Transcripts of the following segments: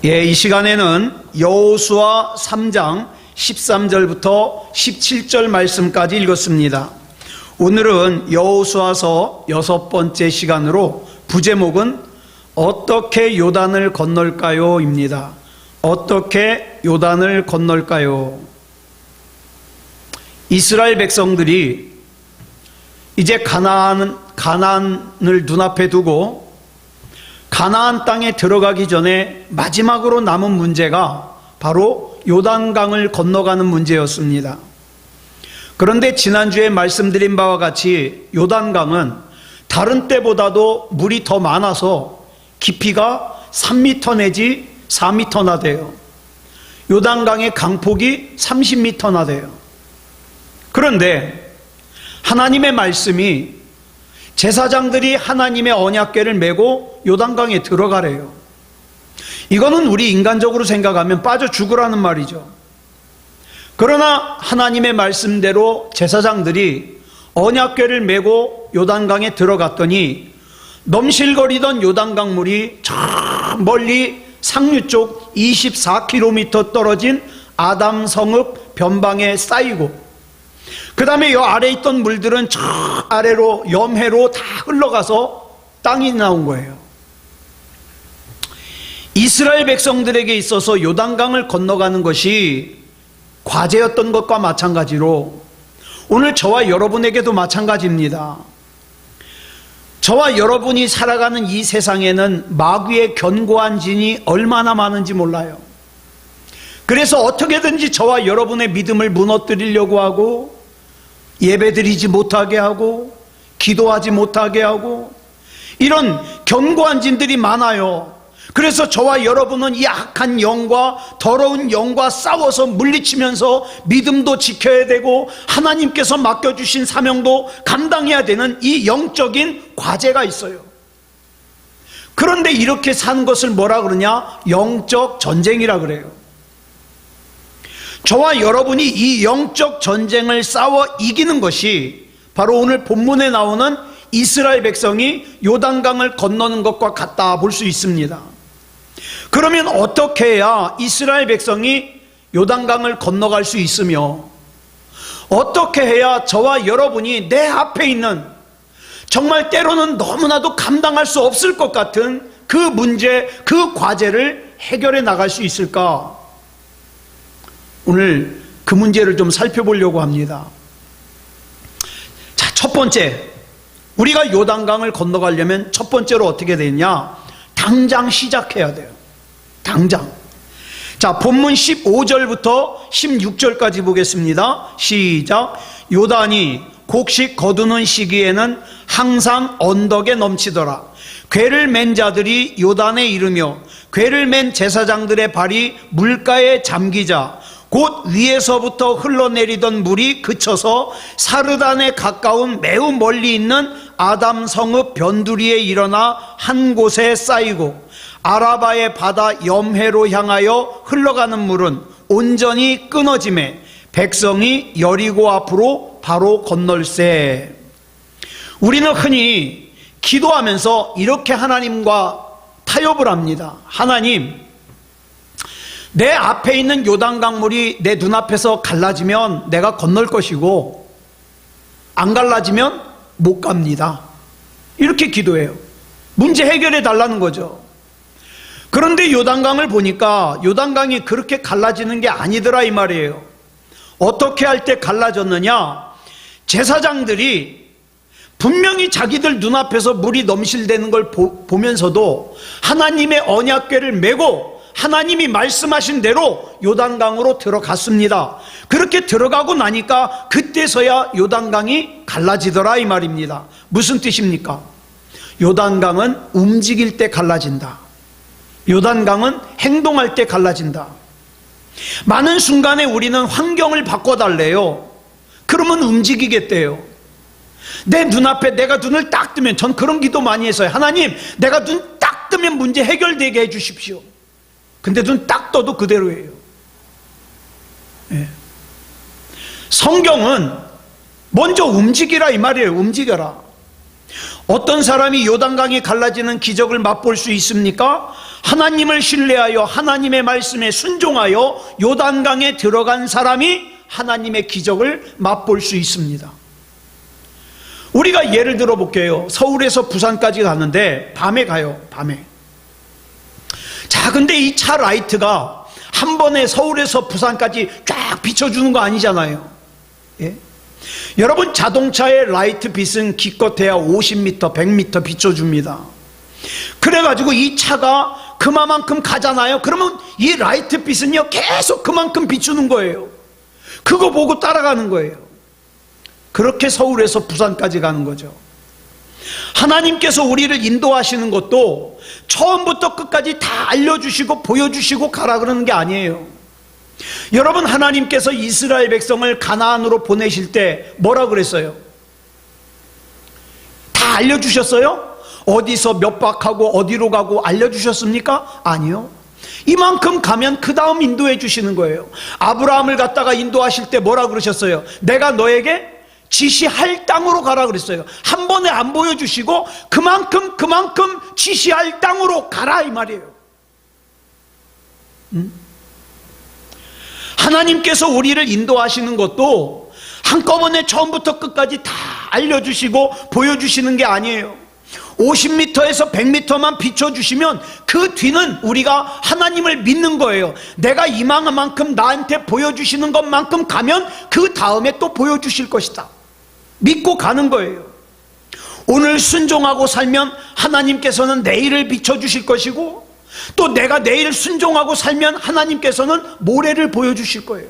이 시간에는 여호수아 3장 13절부터 17절 말씀까지 읽었습니다. 오늘은 여호수아서 6번째 시간으로 부제목은 어떻게 요단을 건널까요? 입니다. 어떻게 요단을 건널까요? 이스라엘 백성들이 이제 가나안을 눈앞에 두고 가나안 땅에 들어가기 전에 마지막으로 남은 문제가 바로 요단강을 건너가는 문제였습니다. 그런데 지난주에 말씀드린 바와 같이 요단강은 다른 때보다도 물이 더 많아서 깊이가 3m 내지 4m나 돼요. 요단강의 강폭이 30m나 돼요. 그런데 하나님의 말씀이 제사장들이 하나님의 언약궤를 메고 요단강에 들어가래요. 이거는 우리 인간적으로 생각하면 빠져 죽으라는 말이죠. 그러나 하나님의 말씀대로 제사장들이 언약궤를 메고 요단강에 들어갔더니 넘실거리던 요단강 물이 저 멀리 상류 쪽 24km 떨어진 아담 성읍 변방에 쌓이고, 그 다음에 이 아래에 있던 물들은 저 아래로 염해로 다 흘러가서 땅이 나온 거예요. 이스라엘 백성들에게 있어서 요단강을 건너가는 것이 과제였던 것과 마찬가지로 오늘 저와 여러분에게도 마찬가지입니다. 저와 여러분이 살아가는 이 세상에는 마귀의 견고한 진이 얼마나 많은지 몰라요. 그래서 어떻게든지 저와 여러분의 믿음을 무너뜨리려고 하고, 예배드리지 못하게 하고, 기도하지 못하게 하고, 이런 견고한 진들이 많아요. 그래서 저와 여러분은 이 악한 영과 더러운 영과 싸워서 물리치면서 믿음도 지켜야 되고 하나님께서 맡겨주신 사명도 감당해야 되는 이 영적인 과제가 있어요. 그런데 이렇게 사는 것을 뭐라 그러냐? 영적 전쟁이라 그래요. 저와 여러분이 이 영적 전쟁을 싸워 이기는 것이 바로 오늘 본문에 나오는 이스라엘 백성이 요단강을 건너는 것과 같다 볼 수 있습니다. 그러면 어떻게 해야 이스라엘 백성이 요단강을 건너갈 수 있으며, 어떻게 해야 저와 여러분이 내 앞에 있는 정말 때로는 너무나도 감당할 수 없을 것 같은 그 문제, 그 과제를 해결해 나갈 수 있을까? 오늘 그 문제를 좀 살펴보려고 합니다. 자, 첫 번째, 우리가 요단강을 건너가려면 첫 번째로 어떻게 되냐? 당장 시작해야 돼요. 당장. 자, 본문 15절부터 16절까지 보겠습니다. 시작. 요단이 곡식 거두는 시기에는 항상 언덕에 넘치더라. 궤를 맨 자들이 요단에 이르며 궤를 맨 제사장들의 발이 물가에 잠기자 곧 위에서부터 흘러내리던 물이 그쳐서 사르단에 가까운 매우 멀리 있는 아담 성읍 변두리에 일어나 한 곳에 쌓이고, 아라바의 바다 염해로 향하여 흘러가는 물은 온전히 끊어지매 백성이 여리고 앞으로 바로 건널세. 우리는 흔히 기도하면서 이렇게 하나님과 타협을 합니다. 하나님, 내 앞에 있는 요단강 물이 내 눈앞에서 갈라지면 내가 건널 것이고, 안 갈라지면 못 갑니다. 이렇게 기도해요. 문제 해결해 달라는 거죠. 그런데 요단강을 보니까 요단강이 그렇게 갈라지는 게 아니더라 이 말이에요. 어떻게 할 때 갈라졌느냐? 제사장들이 분명히 자기들 눈앞에서 물이 넘실대는 걸 보면서도 하나님의 언약궤를 메고 하나님이 말씀하신 대로 요단강으로 들어갔습니다. 그렇게 들어가고 나니까 그때서야 요단강이 갈라지더라 이 말입니다. 무슨 뜻입니까? 요단강은 움직일 때 갈라진다. 요단강은 행동할 때 갈라진다. 많은 순간에 우리는 환경을 바꿔달래요. 그러면 움직이겠대요. 내 눈앞에 내가 눈을 딱 뜨면, 전 그런 기도 많이 했어요. 하나님, 내가 눈 딱 뜨면 문제 해결되게 해주십시오. 근데 눈 딱 떠도 그대로예요. 예. 성경은 먼저 움직이라 이 말이에요. 움직여라. 어떤 사람이 요단강이 갈라지는 기적을 맛볼 수 있습니까? 하나님을 신뢰하여 하나님의 말씀에 순종하여 요단강에 들어간 사람이 하나님의 기적을 맛볼 수 있습니다. 우리가 예를 들어 볼게요. 서울에서 부산까지 가는데 밤에 가요. 밤에. 자, 근데 이 차 라이트가 한 번에 서울에서 부산까지 쫙 비춰주는 거 아니잖아요. 예? 여러분, 자동차의 라이트 빛은 기껏해야 50m, 100m 비춰줍니다. 그래가지고 이 차가 그만큼 가잖아요. 그러면 이 라이트 빛은요 계속 그만큼 비추는 거예요. 그거 보고 따라가는 거예요. 그렇게 서울에서 부산까지 가는 거죠. 하나님께서 우리를 인도하시는 것도 처음부터 끝까지 다 알려주시고 보여주시고 가라 그러는 게 아니에요. 여러분, 하나님께서 이스라엘 백성을 가나안으로 보내실 때 뭐라 그랬어요? 다 알려주셨어요? 어디서 몇 박하고 어디로 가고 알려주셨습니까? 아니요. 이만큼 가면 그 다음 인도해 주시는 거예요. 아브라함을 갖다가 인도하실 때 뭐라 그러셨어요? 내가 너에게 지시할 땅으로 가라 그랬어요. 한 번에 안 보여주시고 그만큼 지시할 땅으로 가라 이 말이에요. 하나님께서 우리를 인도하시는 것도 한꺼번에 처음부터 끝까지 다 알려주시고 보여주시는 게 아니에요. 50m에서 100m만 비춰주시면 그 뒤는 우리가 하나님을 믿는 거예요. 내가 이만큼 나한테 보여주시는 것만큼 가면 그 다음에 또 보여주실 것이다. 믿고 가는 거예요. 오늘 순종하고 살면 하나님께서는 내일을 비춰주실 것이고, 또 내가 내일 순종하고 살면 하나님께서는 모레를 보여주실 거예요.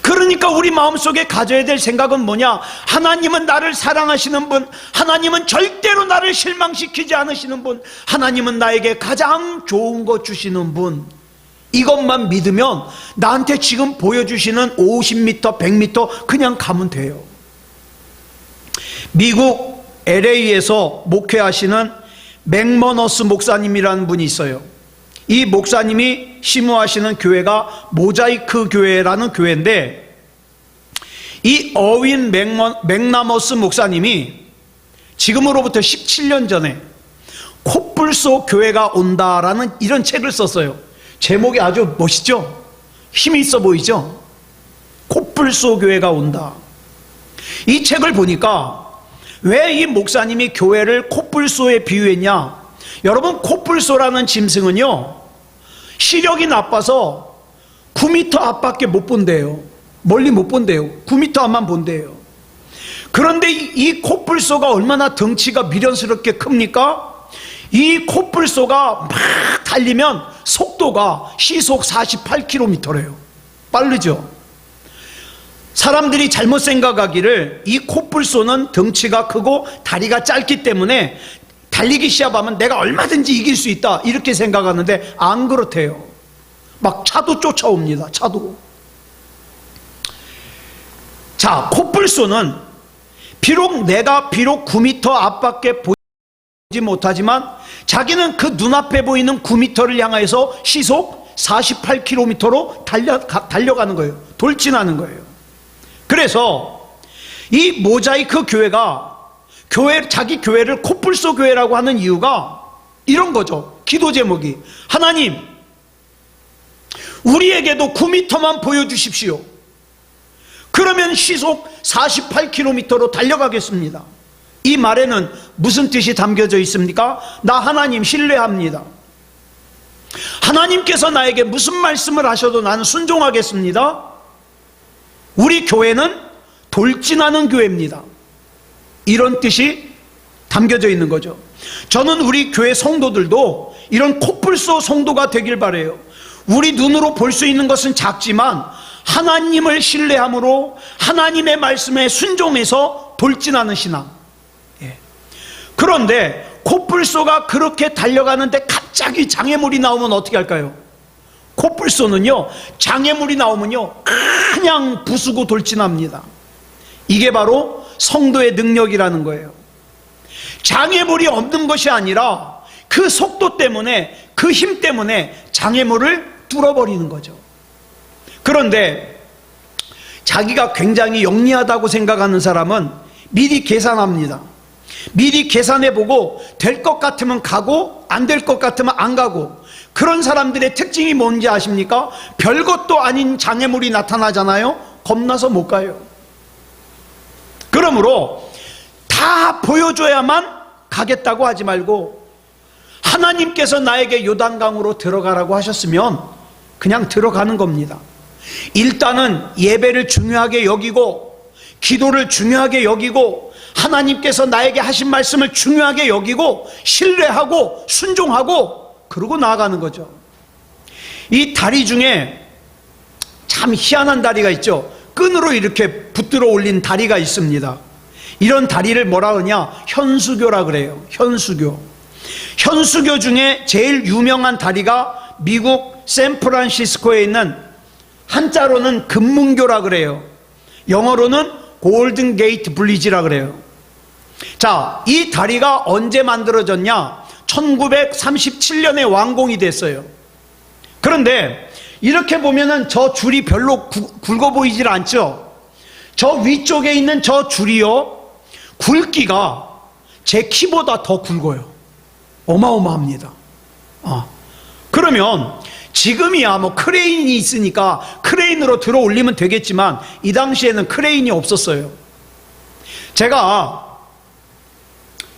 그러니까 우리 마음속에 가져야 될 생각은 뭐냐? 하나님은 나를 사랑하시는 분, 하나님은 절대로 나를 실망시키지 않으시는 분, 하나님은 나에게 가장 좋은 것 주시는 분, 이것만 믿으면 나한테 지금 보여주시는 50m, 100m 그냥 가면 돼요. 미국 LA에서 목회하시는 맥머너스 목사님이라는 분이 있어요. 이 목사님이 심호하시는 교회가 모자이크 교회라는 교회인데, 이 어윈 맥나머스 목사님이 지금으로부터 17년 전에 코뿔소 교회가 온다라는 이런 책을 썼어요. 제목이 아주 멋있죠? 힘이 있어 보이죠? 코뿔소 교회가 온다. 이 책을 보니까 왜 이 목사님이 교회를 코뿔소에 비유했냐? 여러분, 코뿔소라는 짐승은요 시력이 나빠서 9m 앞밖에 못 본대요. 멀리 못 본대요. 9m 앞만 본대요. 그런데 이 코뿔소가 얼마나 덩치가 미련스럽게 큽니까? 이 코뿔소가 막 달리면 속도가 시속 48km래요. 빠르죠? 사람들이 잘못 생각하기를 이 코뿔소는 덩치가 크고 다리가 짧기 때문에 달리기 시합하면 내가 얼마든지 이길 수 있다 이렇게 생각하는데 안 그렇대요. 막 차도 쫓아옵니다. 차도. 자, 코뿔소는 내가 9m 앞밖에 보지 못하지만 자기는 그 눈앞에 보이는 9m를 향해서 시속 48km로 달려가는 거예요. 돌진하는 거예요. 그래서 이 모자이크 교회가 자기 교회를 코뿔소 교회라고 하는 이유가 이런 거죠. 기도 제목이, 하나님 우리에게도 9m만 보여주십시오. 그러면 시속 48km로 달려가겠습니다. 이 말에는 무슨 뜻이 담겨져 있습니까? 나 하나님 신뢰합니다. 하나님께서 나에게 무슨 말씀을 하셔도 나는 순종하겠습니다. 우리 교회는 돌진하는 교회입니다. 이런 뜻이 담겨져 있는 거죠. 저는 우리 교회 성도들도 이런 코뿔소 성도가 되길 바라요. 우리 눈으로 볼 수 있는 것은 작지만 하나님을 신뢰함으로 하나님의 말씀에 순종해서 돌진하는 신앙. 그런데 코뿔소가 그렇게 달려가는데 갑자기 장애물이 나오면 어떻게 할까요? 코뿔소는요, 장애물이 나오면요 그냥 부수고 돌진합니다. 이게 바로 성도의 능력이라는 거예요. 장애물이 없는 것이 아니라 그 속도 때문에, 그 힘 때문에 장애물을 뚫어버리는 거죠. 그런데 자기가 굉장히 영리하다고 생각하는 사람은 미리 계산합니다. 미리 계산해보고 될 것 같으면 가고 안 될 것 같으면 안 가고. 그런 사람들의 특징이 뭔지 아십니까? 별것도 아닌 장애물이 나타나잖아요. 겁나서 못 가요. 그러므로 다 보여줘야만 가겠다고 하지 말고, 하나님께서 나에게 요단강으로 들어가라고 하셨으면 그냥 들어가는 겁니다. 일단은 예배를 중요하게 여기고, 기도를 중요하게 여기고, 하나님께서 나에게 하신 말씀을 중요하게 여기고, 신뢰하고 순종하고, 그러고 나아가는 거죠. 이 다리 중에 참 희한한 다리가 있죠. 끈으로 이렇게 붙들어 올린 다리가 있습니다. 이런 다리를 뭐라 그러냐? 현수교라 그래요. 현수교. 현수교 중에 제일 유명한 다리가 미국 샌프란시스코에 있는, 한자로는 금문교라 그래요. 영어로는 골든 게이트 브리지라 그래요. 자, 이 다리가 언제 만들어졌냐? 1937년에 완공이 됐어요. 그런데 이렇게 보면은 저 줄이 별로 굵어 보이질 않죠? 저 위쪽에 있는 저 줄이요, 굵기가 제 키보다 더 굵어요. 어마어마합니다. 그러면 지금이야 뭐 크레인이 있으니까 크레인으로 들어 올리면 되겠지만, 이 당시에는 크레인이 없었어요. 제가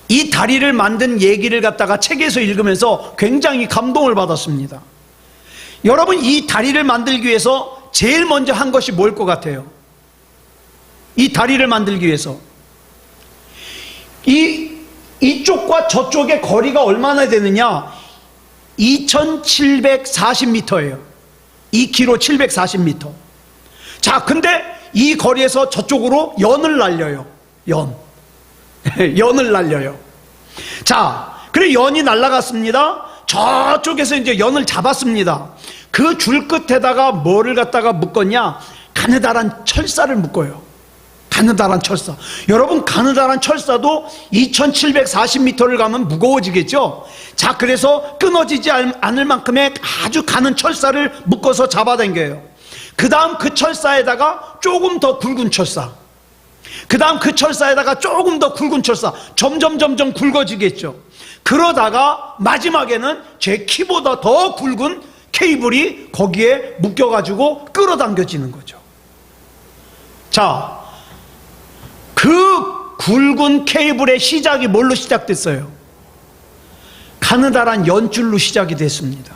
이 다리를 만든 얘기를 갖다가 책에서 읽으면서 굉장히 감동을 받았습니다. 여러분, 이 다리를 만들기 위해서 제일 먼저 한 것이 뭘 것 같아요? 이 다리를 만들기 위해서 이쪽과 저쪽의 거리가 얼마나 되느냐? 2740m예요 2km 740m. 자, 근데 이 거리에서 저쪽으로 연을 날려요. 연을 날려요. 자, 그래 연이 날아갔습니다. 저쪽에서 이제 연을 잡았습니다. 그 줄 끝에다가 뭐를 갖다가 묶었냐? 가느다란 철사를 묶어요. 가느다란 철사. 여러분, 가느다란 철사도 2740m를 가면 무거워지겠죠? 자, 그래서 끊어지지 않을 만큼의 아주 가는 철사를 묶어서 잡아당겨요. 그 다음 그 철사에다가 조금 더 굵은 철사, 그 다음 그 철사에다가 조금 더 굵은 철사, 점점 굵어지겠죠. 그러다가 마지막에는 제 키보다 더 굵은 케이블이 거기에 묶여가지고 끌어당겨지는 거죠. 자, 그 굵은 케이블의 시작이 뭘로 시작됐어요? 가느다란 연줄로 시작이 됐습니다.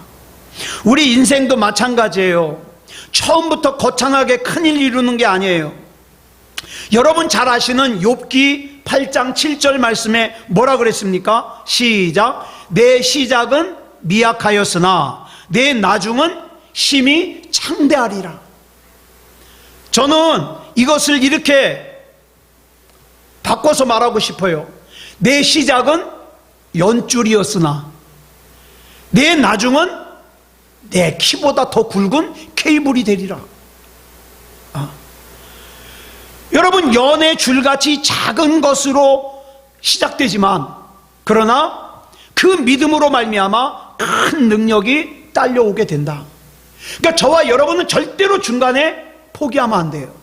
우리 인생도 마찬가지예요. 처음부터 거창하게 큰일 이루는 게 아니에요. 여러분 잘 아시는 욥기 8장 7절 말씀에 뭐라 그랬습니까? 시작. 내 시작은 미약하였으나 내 나중은 심히 창대하리라. 저는 이것을 이렇게 바꿔서 말하고 싶어요. 내 시작은 연줄이었으나 내 나중은 내 키보다 더 굵은 케이블이 되리라. 여러분, 연의 줄같이 작은 것으로 시작되지만, 그러나 그 믿음으로 말미암아 큰 능력이 딸려오게 된다. 그러니까 저와 여러분은 절대로 중간에 포기하면 안 돼요.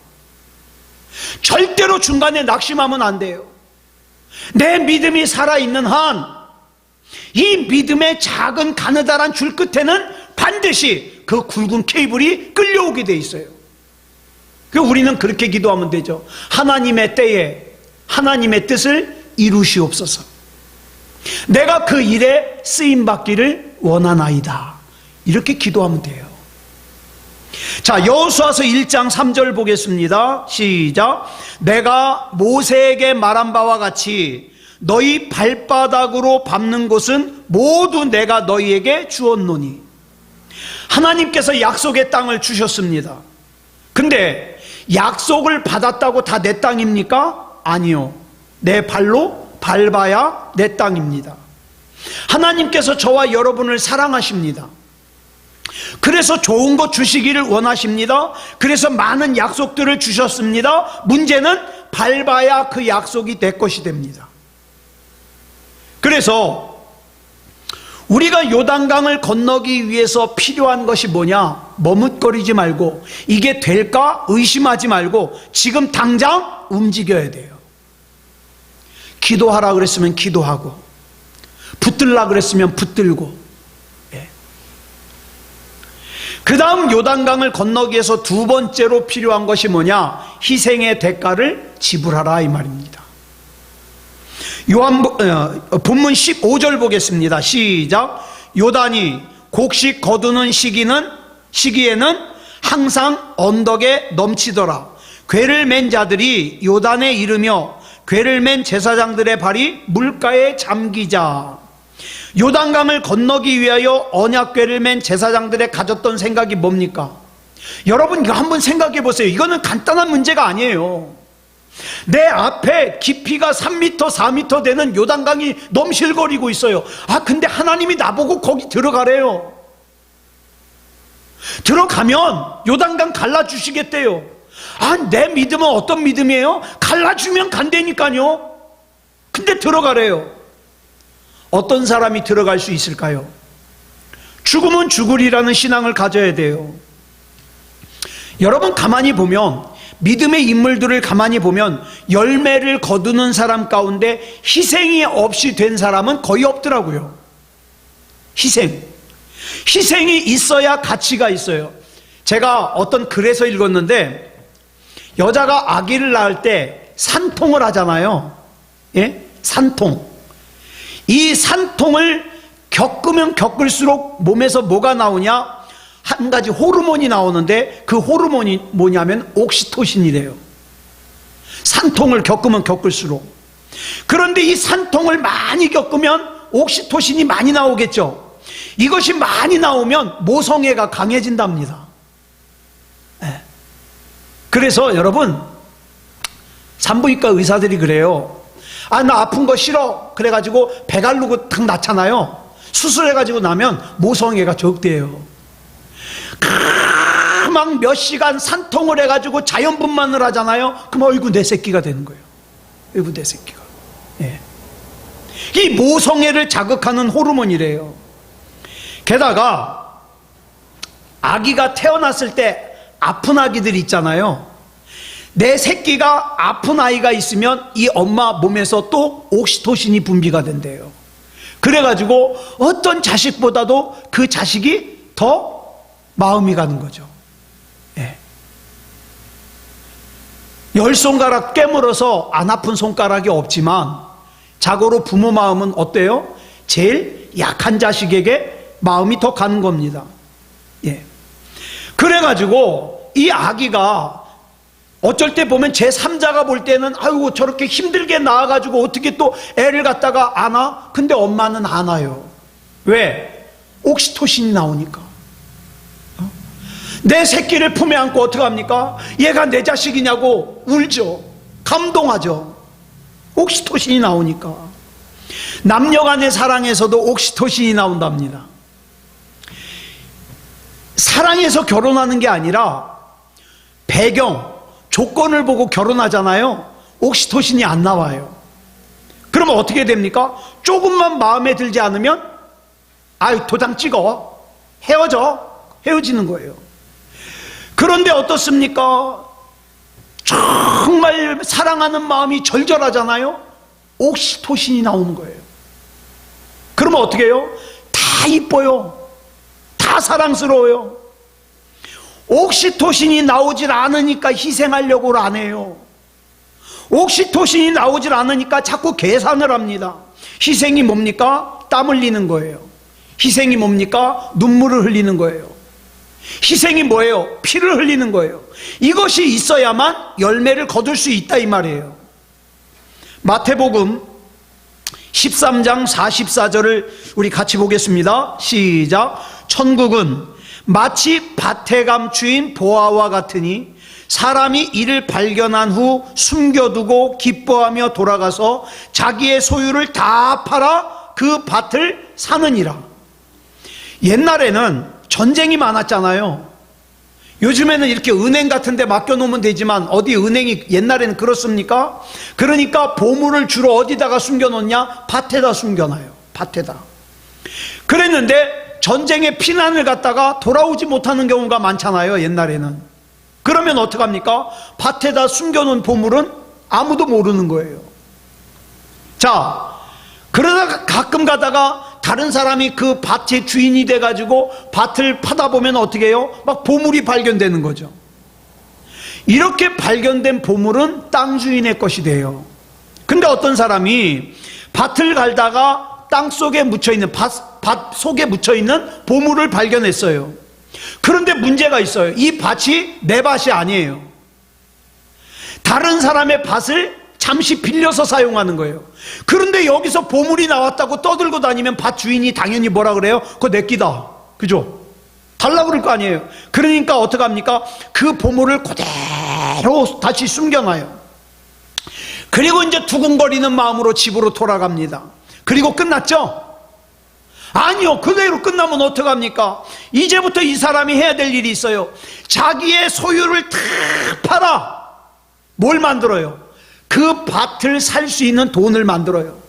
절대로 중간에 낙심하면 안 돼요. 내 믿음이 살아있는 한 이 믿음의 작은 가느다란 줄 끝에는 반드시 그 굵은 케이블이 끌려오게 돼 있어요. 우리는 그렇게 기도하면 되죠. 하나님의 때에 하나님의 뜻을 이루시옵소서. 내가 그 일에 쓰임받기를 원하나이다. 이렇게 기도하면 돼요. 자, 여호수아서 1장 3절 보겠습니다. 시작. 내가 모세에게 말한 바와 같이 너희 발바닥으로 밟는 곳은 모두 내가 너희에게 주었노니. 하나님께서 약속의 땅을 주셨습니다. 근데 약속을 받았다고 다 내 땅입니까? 아니요. 내 발로 밟아야 내 땅입니다. 하나님께서 저와 여러분을 사랑하십니다. 그래서 좋은 것 주시기를 원하십니다. 그래서 많은 약속들을 주셨습니다. 문제는 밟아야 그 약속이 내 것이 됩니다. 그래서 우리가 요단강을 건너기 위해서 필요한 것이 뭐냐? 머뭇거리지 말고, 이게 될까 의심하지 말고 지금 당장 움직여야 돼요. 기도하라 그랬으면 기도하고, 붙들라 그랬으면 붙들고. 예. 그 다음 요단강을 건너기 위해서 두 번째로 필요한 것이 뭐냐? 희생의 대가를 지불하라 이 말입니다. 본문 15절 보겠습니다. 시작. 요단이 곡식 거두는 시기에는 항상 언덕에 넘치더라. 궤를 맨 자들이 요단에 이르며 궤를 맨 제사장들의 발이 물가에 잠기자. 요단강을 건너기 위하여 언약궤를 맨 제사장들의 가졌던 생각이 뭡니까? 여러분 이거 한번 생각해 보세요. 이거는 간단한 문제가 아니에요. 내 앞에 깊이가 3m 4m 되는 요단강이 넘실거리고 있어요. 근데 하나님이 나보고 거기 들어가래요. 들어가면 요단강 갈라주시겠대요. 내 믿음은 어떤 믿음이에요? 갈라주면 간다니까요. 근데 들어가래요. 어떤 사람이 들어갈 수 있을까요? 죽으면 죽으리라는 신앙을 가져야 돼요. 여러분 가만히 보면, 믿음의 인물들을 가만히 보면 열매를 거두는 사람 가운데 희생이 없이 된 사람은 거의 없더라고요. 희생이 있어야 가치가 있어요. 제가 어떤 글에서 읽었는데, 여자가 아기를 낳을 때 산통을 하잖아요. 예? 산통. 이 산통을 겪으면 겪을수록 몸에서 뭐가 나오냐? 한 가지 호르몬이 나오는데, 그 호르몬이 뭐냐면 옥시토신이래요. 산통을 겪으면 겪을수록. 그런데 이 산통을 많이 겪으면 옥시토신이 많이 나오겠죠. 이것이 많이 나오면 모성애가 강해진답니다. 네. 그래서 여러분, 산부인과 의사들이 그래요. 나 아픈 거 싫어. 그래가지고 배 갈르고 탁 낳잖아요. 수술해가지고 나면 모성애가 적대요. 막 몇 시간 산통을 해가지고 자연분만을 하잖아요. 그럼 어이구 내 새끼가 되는 거예요. 어이구 내 새끼가. 예. 이 모성애를 자극하는 호르몬이래요. 게다가 아기가 태어났을 때 아픈 아기들 있잖아요. 내 새끼가 아픈 아이가 있으면 이 엄마 몸에서 또 옥시토신이 분비가 된대요. 그래가지고 어떤 자식보다도 그 자식이 더 마음이 가는 거죠. 예. 10손가락 깨물어서 안 아픈 손가락이 없지만, 자고로 부모 마음은 어때요? 제일 약한 자식에게 마음이 더 가는 겁니다. 예. 그래가지고 이 아기가 어쩔 때 보면 제3자가 볼 때는 아이고 저렇게 힘들게 낳아가지고 어떻게 또 애를 갖다가 안아? 근데 엄마는 안아요. 왜? 옥시토신이 나오니까. 내 새끼를 품에 안고 어떡합니까? 얘가 내 자식이냐고 울죠. 감동하죠. 옥시토신이 나오니까. 남녀간의 사랑에서도 옥시토신이 나온답니다. 사랑해서 결혼하는 게 아니라 배경, 조건을 보고 결혼하잖아요. 옥시토신이 안 나와요. 그러면 어떻게 됩니까? 조금만 마음에 들지 않으면 도장 찍어, 헤어지는 거예요. 그런데 어떻습니까? 정말 사랑하는 마음이 절절하잖아요. 옥시토신이 나오는 거예요. 그러면 어떻게 해요? 다 이뻐요. 다 사랑스러워요. 옥시토신이 나오질 않으니까 희생하려고 안 해요. 옥시토신이 나오질 않으니까 자꾸 계산을 합니다. 희생이 뭡니까? 땀 흘리는 거예요. 희생이 뭡니까? 눈물을 흘리는 거예요. 희생이 뭐예요? 피를 흘리는 거예요. 이것이 있어야만 열매를 거둘 수 있다 이 말이에요. 마태복음 13장 44절을 우리 같이 보겠습니다. 시작. 천국은 마치 밭에 감추인 보화와 같으니 사람이 이를 발견한 후 숨겨두고 기뻐하며 돌아가서 자기의 소유를 다 팔아 그 밭을 사느니라. 옛날에는 전쟁이 많았잖아요. 요즘에는 이렇게 은행 같은 데 맡겨놓으면 되지만 어디 은행이 옛날에는 그렇습니까? 그러니까 보물을 주로 어디다가 숨겨놓냐? 밭에다 숨겨놔요. 밭에다. 그랬는데 전쟁의 피난을 갔다가 돌아오지 못하는 경우가 많잖아요. 옛날에는. 그러면 어떡합니까? 밭에다 숨겨놓은 보물은 아무도 모르는 거예요. 자, 그러다가 가끔 가다가 다른 사람이 그 밭의 주인이 돼가지고 밭을 파다 보면 어떻게 해요? 막 보물이 발견되는 거죠. 이렇게 발견된 보물은 땅 주인의 것이 돼요. 근데 어떤 사람이 밭을 갈다가 땅 속에 묻혀있는 밭 속에 묻혀있는 보물을 발견했어요. 그런데 문제가 있어요. 이 밭이 내 밭이 아니에요. 다른 사람의 밭을 잠시 빌려서 사용하는 거예요. 그런데 여기서 보물이 나왔다고 떠들고 다니면 밭 주인이 당연히 뭐라 그래요? 그거 내 끼다. 그죠? 달라고 그럴 거 아니에요. 그러니까 어떡합니까? 그 보물을 그대로 다시 숨겨놔요. 그리고 이제 두근거리는 마음으로 집으로 돌아갑니다. 그리고 끝났죠? 아니요. 그대로 끝나면 어떡합니까? 이제부터 이 사람이 해야 될 일이 있어요. 자기의 소유를 다 팔아. 뭘 만들어요? 그 밭을 살 수 있는 돈을 만들어요.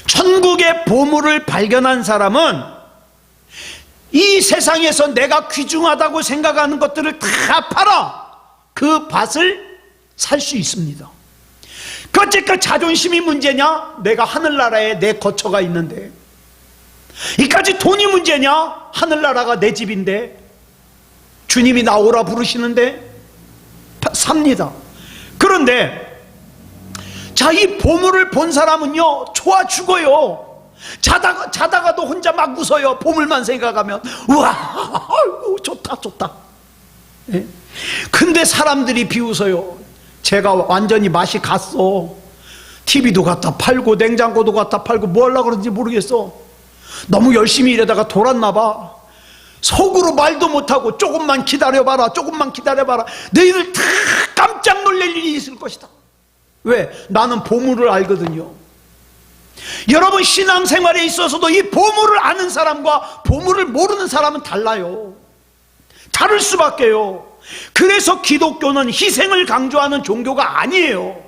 천국의 보물을 발견한 사람은 이 세상에서 내가 귀중하다고 생각하는 것들을 다 팔아 그 밭을 살 수 있습니다. 어째까 자존심이 문제냐? 내가 하늘나라에 내 거처가 있는데. 이까지 돈이 문제냐? 하늘나라가 내 집인데. 주님이 나오라 부르시는데 삽니다. 그런데 자, 이 보물을 본 사람은요 좋아 죽어요. 자다가도 혼자 막 웃어요. 보물만 생각하면. 우와, 아이고, 좋다 좋다. 예? 근데 사람들이 비웃어요. 제가 완전히 맛이 갔어. TV도 갖다 팔고 냉장고도 갖다 팔고 뭐 하려고 그러는지 모르겠어. 너무 열심히 일하다가 돌았나 봐. 속으로 말도 못하고 조금만 기다려봐라, 조금만 기다려봐라. 너희들 다 깜짝 놀랄 일이 있을 것이다. 왜? 나는 보물을 알거든요. 여러분, 신앙생활에 있어서도 이 보물을 아는 사람과 보물을 모르는 사람은 달라요. 다를 수밖에요. 그래서 기독교는 희생을 강조하는 종교가 아니에요.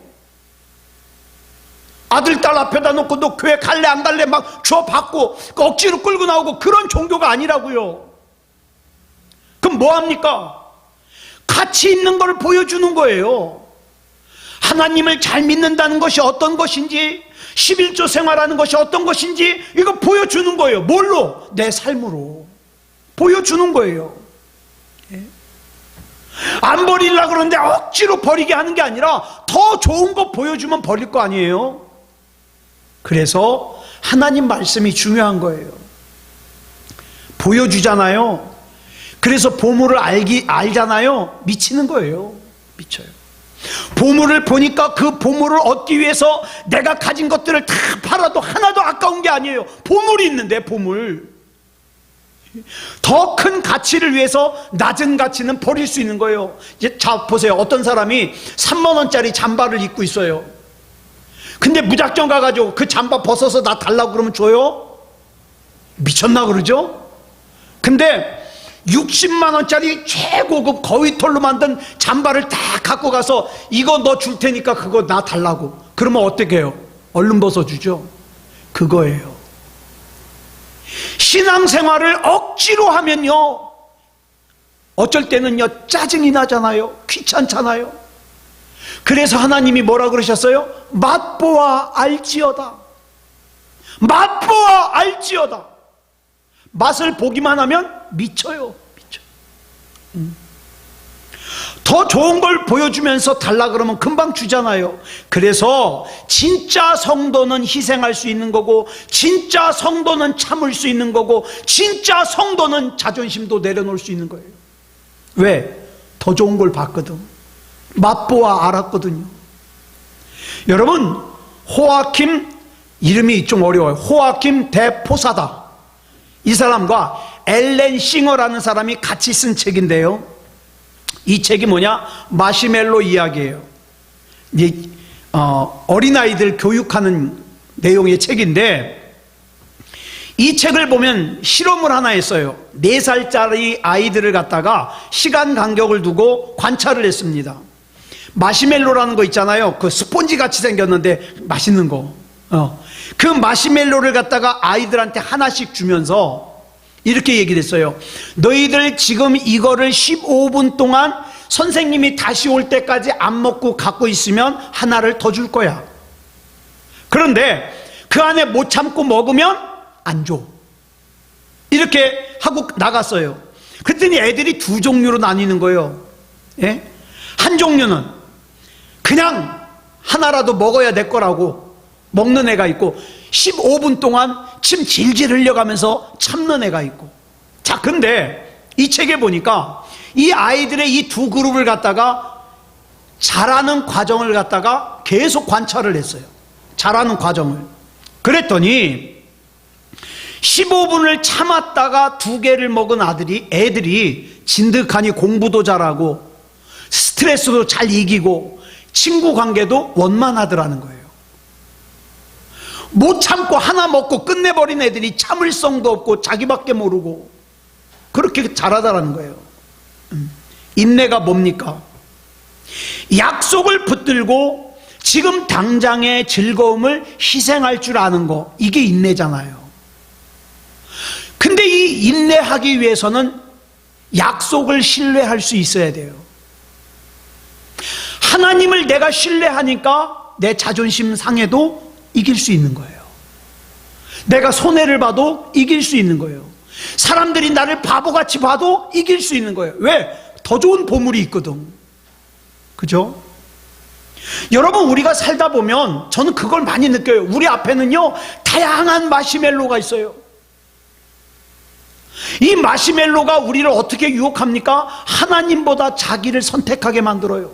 아들, 딸 앞에다 놓고 너 교회 갈래 안 갈래 막 줘받고 억지로 끌고 나오고 그런 종교가 아니라고요. 그럼 뭐합니까? 가치 있는 걸 보여주는 거예요. 하나님을 잘 믿는다는 것이 어떤 것인지, 11조 생활하는 것이 어떤 것인지 이거 보여주는 거예요. 뭘로? 내 삶으로 보여주는 거예요. 예? 안 버리려고 그러는데 억지로 버리게 하는 게 아니라 더 좋은 거 보여주면 버릴 거 아니에요. 그래서 하나님 말씀이 중요한 거예요. 보여주잖아요. 그래서 보물을 알잖아요. 미치는 거예요. 미쳐요. 보물을 보니까 그 보물을 얻기 위해서 내가 가진 것들을 다 팔아도 하나도 아까운 게 아니에요. 보물이 있는데, 보물. 더 큰 가치를 위해서 낮은 가치는 버릴 수 있는 거예요. 이제 자, 보세요. 어떤 사람이 3만 원짜리 잠바를 입고 있어요. 근데 무작정 가가지고 그 잠바 벗어서 나 달라고 그러면 줘요? 미쳤나 그러죠? 근데 60만 원짜리 최고급 거위털로 만든 잠바를 다 갖고 가서 이거 너 줄 테니까 그거 나 달라고 그러면 어떻게 해요? 얼른 벗어주죠. 그거예요. 신앙생활을 억지로 하면요 어쩔 때는요 짜증이 나잖아요. 귀찮잖아요. 그래서 하나님이 뭐라 그러셨어요? 맛보아 알지어다. 맛보아 알지어다. 맛을 보기만 하면 미쳐요. 미쳐. 더 좋은 걸 보여주면서 달라 그러면 금방 주잖아요. 그래서 진짜 성도는 희생할 수 있는 거고, 진짜 성도는 참을 수 있는 거고, 진짜 성도는 자존심도 내려놓을 수 있는 거예요. 왜? 더 좋은 걸 봤거든. 맛보아 알았거든요. 여러분, 호아킴, 이름이 좀 어려워요. 호아킴 대 포사다. 이 사람과 엘렌 싱어라는 사람이 같이 쓴 책인데요, 이 책이 뭐냐? 마시멜로 이야기예요. 어린아이들 교육하는 내용의 책인데, 이 책을 보면 실험을 하나 했어요. 4살짜리 아이들을 갖다가 시간 간격을 두고 관찰을 했습니다. 마시멜로라는 거 있잖아요. 그 스폰지 같이 생겼는데 맛있는 거. 그 마시멜로를 갖다가 아이들한테 하나씩 주면서 이렇게 얘기를 했어요. 너희들 지금 이거를 15분 동안 선생님이 다시 올 때까지 안 먹고 갖고 있으면 하나를 더 줄 거야. 그런데 그 안에 못 참고 먹으면 안 줘. 이렇게 하고 나갔어요. 그랬더니 애들이 두 종류로 나뉘는 거예요. 예? 한 종류는 그냥 하나라도 먹어야 될 거라고 먹는 애가 있고, 15분 동안 침 질질 흘려가면서 참는 애가 있고. 자, 근데 이 책에 보니까 이 아이들의 이 두 그룹을 갖다가 자라는 과정을 갖다가 계속 관찰을 했어요. 자라는 과정을. 그랬더니 15분을 참았다가 두 개를 먹은 애들이 진득하니 공부도 잘하고 스트레스도 잘 이기고 친구 관계도 원만하더라는 거예요. 못 참고 하나 먹고 끝내버린 애들이 참을성도 없고 자기밖에 모르고 그렇게 잘하더라는 거예요. 인내가 뭡니까? 약속을 붙들고 지금 당장의 즐거움을 희생할 줄 아는 거, 이게 인내잖아요. 근데 이 인내하기 위해서는 약속을 신뢰할 수 있어야 돼요. 하나님을 내가 신뢰하니까 내 자존심 상해도 이길 수 있는 거예요. 내가 손해를 봐도 이길 수 있는 거예요. 사람들이 나를 바보같이 봐도 이길 수 있는 거예요. 왜? 더 좋은 보물이 있거든. 그죠? 여러분, 우리가 살다 보면 저는 그걸 많이 느껴요. 우리 앞에는요 다양한 마시멜로가 있어요. 이 마시멜로가 우리를 어떻게 유혹합니까? 하나님보다 자기를 선택하게 만들어요.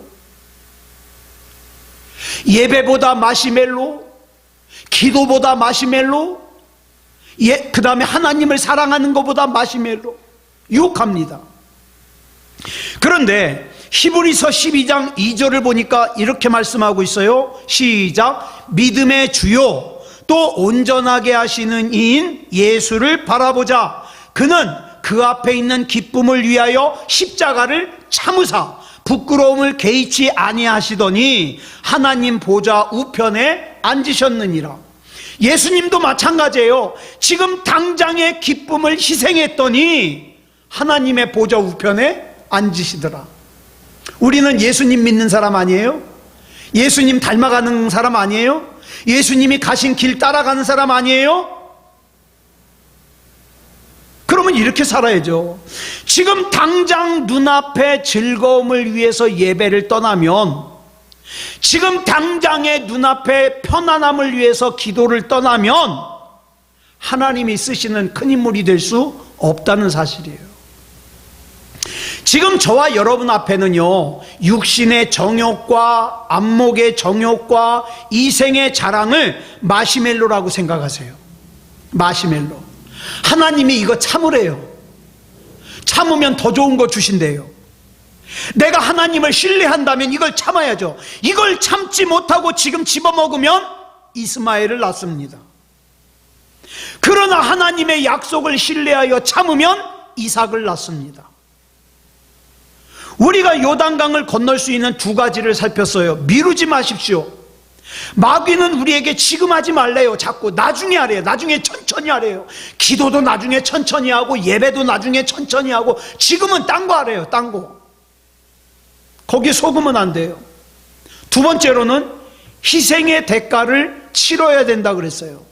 예배보다 마시멜로, 기도보다 마시멜로, 그 다음에 하나님을 사랑하는 것보다 마시멜로, 유혹합니다. 그런데 히브리서 12장 2절을 보니까 이렇게 말씀하고 있어요. 시작. 믿음의 주요 또 온전하게 하시는 이인 예수를 바라보자. 그는 그 앞에 있는 기쁨을 위하여 십자가를 참으사 부끄러움을 개의치 아니하시더니 하나님 보좌 우편에 앉으셨느니라. 예수님도 마찬가지예요. 지금 당장의 기쁨을 희생했더니 하나님의 보좌 우편에 앉으시더라. 우리는 예수님 믿는 사람 아니에요? 예수님 닮아가는 사람 아니에요? 예수님이 가신 길 따라가는 사람 아니에요? 그러면 이렇게 살아야죠. 지금 당장 눈앞의 즐거움을 위해서 예배를 떠나면, 지금 당장의 눈앞의 편안함을 위해서 기도를 떠나면 하나님이 쓰시는 큰 인물이 될 수 없다는 사실이에요. 지금 저와 여러분 앞에는요 육신의 정욕과 안목의 정욕과 이생의 자랑을 마시멜로라고 생각하세요. 마시멜로. 하나님이 이거 참으래요. 참으면 더 좋은 거 주신대요. 내가 하나님을 신뢰한다면 이걸 참아야죠. 이걸 참지 못하고 지금 집어먹으면 이스마엘을 낳습니다. 그러나 하나님의 약속을 신뢰하여 참으면 이삭을 낳습니다. 우리가 요단강을 건널 수 있는 두 가지를 살폈어요. 미루지 마십시오. 마귀는 우리에게 지금 하지 말래요. 자꾸 나중에 하래요. 나중에 천천히 하래요. 기도도 나중에 천천히 하고 예배도 나중에 천천히 하고 지금은 딴 거 하래요. 딴 거. 거기에 속으면 안 돼요. 두 번째로는 희생의 대가를 치러야 된다 그랬어요.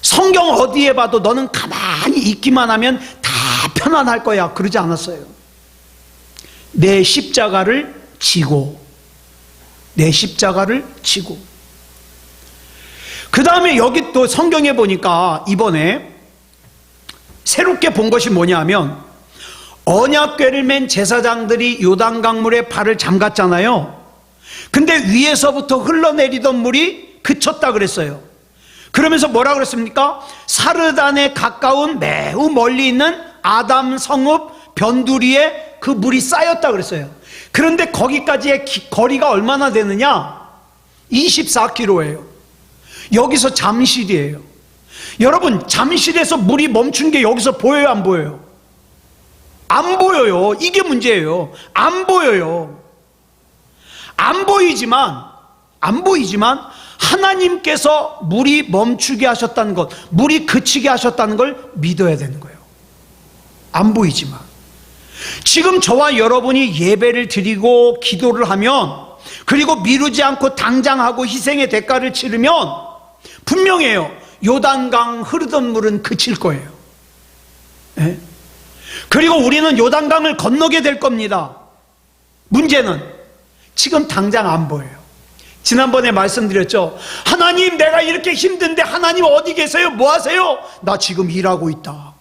성경 어디에 봐도 너는 가만히 있기만 하면 다 편안할 거야 그러지 않았어요. 내 십자가를 지고, 내 십자가를 지고. 그 다음에 여기 또 성경에 보니까 이번에 새롭게 본 것이 뭐냐면 언약궤를 맨 제사장들이 요단강물에 발을 잠갔잖아요. 근데 위에서부터 흘러내리던 물이 그쳤다 그랬어요. 그러면서 뭐라 그랬습니까? 사르단에 가까운 매우 멀리 있는 아담 성읍 변두리에 그 물이 쌓였다 그랬어요. 그런데 거기까지의 거리가 얼마나 되느냐? 24km예요. 여기서 잠실이에요. 여러분, 잠실에서 물이 멈춘 게 여기서 보여요, 안 보여요? 안 보여요. 이게 문제예요. 안 보여요. 안 보이지만 하나님께서 물이 멈추게 하셨다는 것, 물이 그치게 하셨다는 걸 믿어야 되는 거예요. 안 보이지만. 지금 저와 여러분이 예배를 드리고 기도를 하면 그리고 미루지 않고 당장 하고 희생의 대가를 치르면 분명해요. 요단강 흐르던 물은 그칠 거예요. 예? 그리고 우리는 요단강을 건너게 될 겁니다. 문제는 지금 당장 안 보여요. 지난번에 말씀드렸죠. 하나님, 내가 이렇게 힘든데 하나님 어디 계세요? 뭐 하세요? 나 지금 일하고 있다.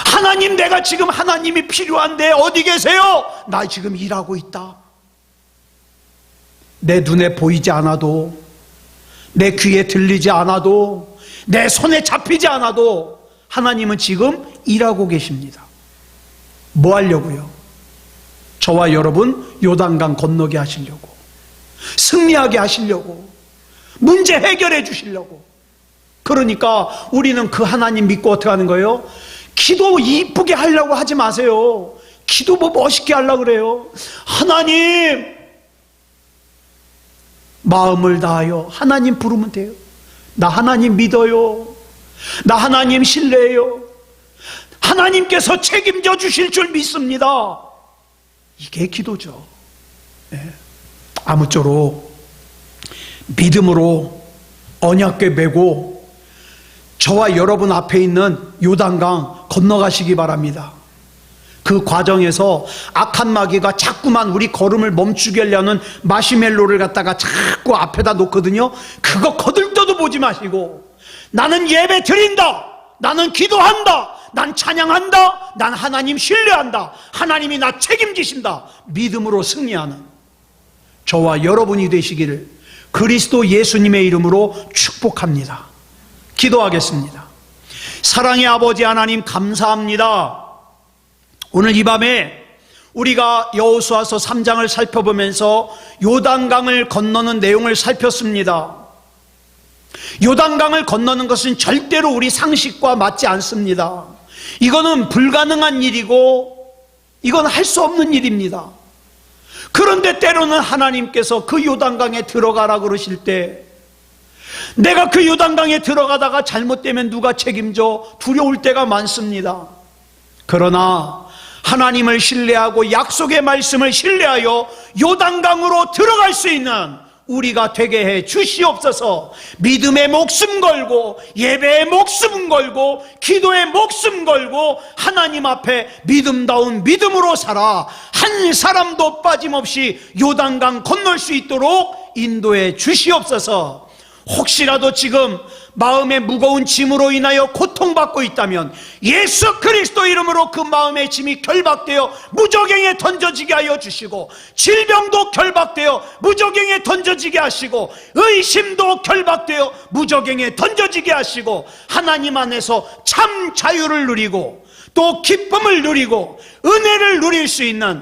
하나님, 내가 지금 하나님이 필요한데 어디 계세요? 나 지금 일하고 있다. 내 눈에 보이지 않아도, 내 귀에 들리지 않아도, 내 손에 잡히지 않아도 하나님은 지금 일하고 계십니다. 뭐 하려고요? 저와 여러분 요단강 건너게 하시려고, 승리하게 하시려고, 문제 해결해 주시려고. 그러니까 우리는 그 하나님 믿고 어떻게 하는 거예요? 기도 이쁘게 하려고 하지 마세요. 기도 뭐 멋있게 하려고 그래요. 하나님, 마음을 다하여 하나님 부르면 돼요. 나 하나님 믿어요. 나 하나님 신뢰해요. 하나님께서 책임져 주실 줄 믿습니다. 이게 기도죠. 네. 아무쪼록 믿음으로 언약궤 메고 저와 여러분 앞에 있는 요단강 건너가시기 바랍니다. 그 과정에서 악한 마귀가 자꾸만 우리 걸음을 멈추게 하려는 마시멜로를 갖다가 자꾸 앞에다 놓거든요. 그거 거들떠도 보지 마시고, 나는 예배 드린다, 나는 기도한다, 난 찬양한다, 난 하나님 신뢰한다, 하나님이 나 책임지신다, 믿음으로 승리하는 저와 여러분이 되시기를 그리스도 예수님의 이름으로 축복합니다. 기도하겠습니다. 사랑의 아버지 하나님, 감사합니다. 오늘 이 밤에 우리가 여호수아서 3장을 살펴보면서 요단강을 건너는 내용을 살폈습니다. 요단강을 건너는 것은 절대로 우리 상식과 맞지 않습니다. 이거는 불가능한 일이고 이건 할 수 없는 일입니다. 그런데 때로는 하나님께서 그 요단강에 들어가라 그러실 때, 내가 그 요단강에 들어가다가 잘못되면 누가 책임져 두려울 때가 많습니다. 그러나 하나님을 신뢰하고 약속의 말씀을 신뢰하여 요단강으로 들어갈 수 있는 우리가 되게 해 주시옵소서. 믿음의 목숨 걸고, 예배의 목숨 걸고, 기도의 목숨 걸고 하나님 앞에 믿음다운 믿음으로 살아 한 사람도 빠짐없이 요단강 건널 수 있도록 인도해 주시옵소서. 혹시라도 지금 마음의 무거운 짐으로 인하여 고통받고 있다면 예수 그리스도 이름으로 그 마음의 짐이 결박되어 무저갱에 던져지게 하여 주시고, 질병도 결박되어 무저갱에 던져지게 하시고, 의심도 결박되어 무저갱에 던져지게 하시고, 하나님 안에서 참 자유를 누리고 또 기쁨을 누리고 은혜를 누릴 수 있는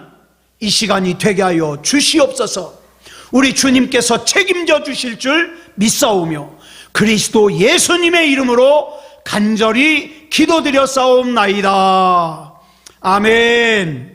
이 시간이 되게 하여 주시옵소서. 우리 주님께서 책임져 주실 줄 믿사오며 그리스도 예수님의 이름으로 간절히 기도드렸사옵나이다. 아멘.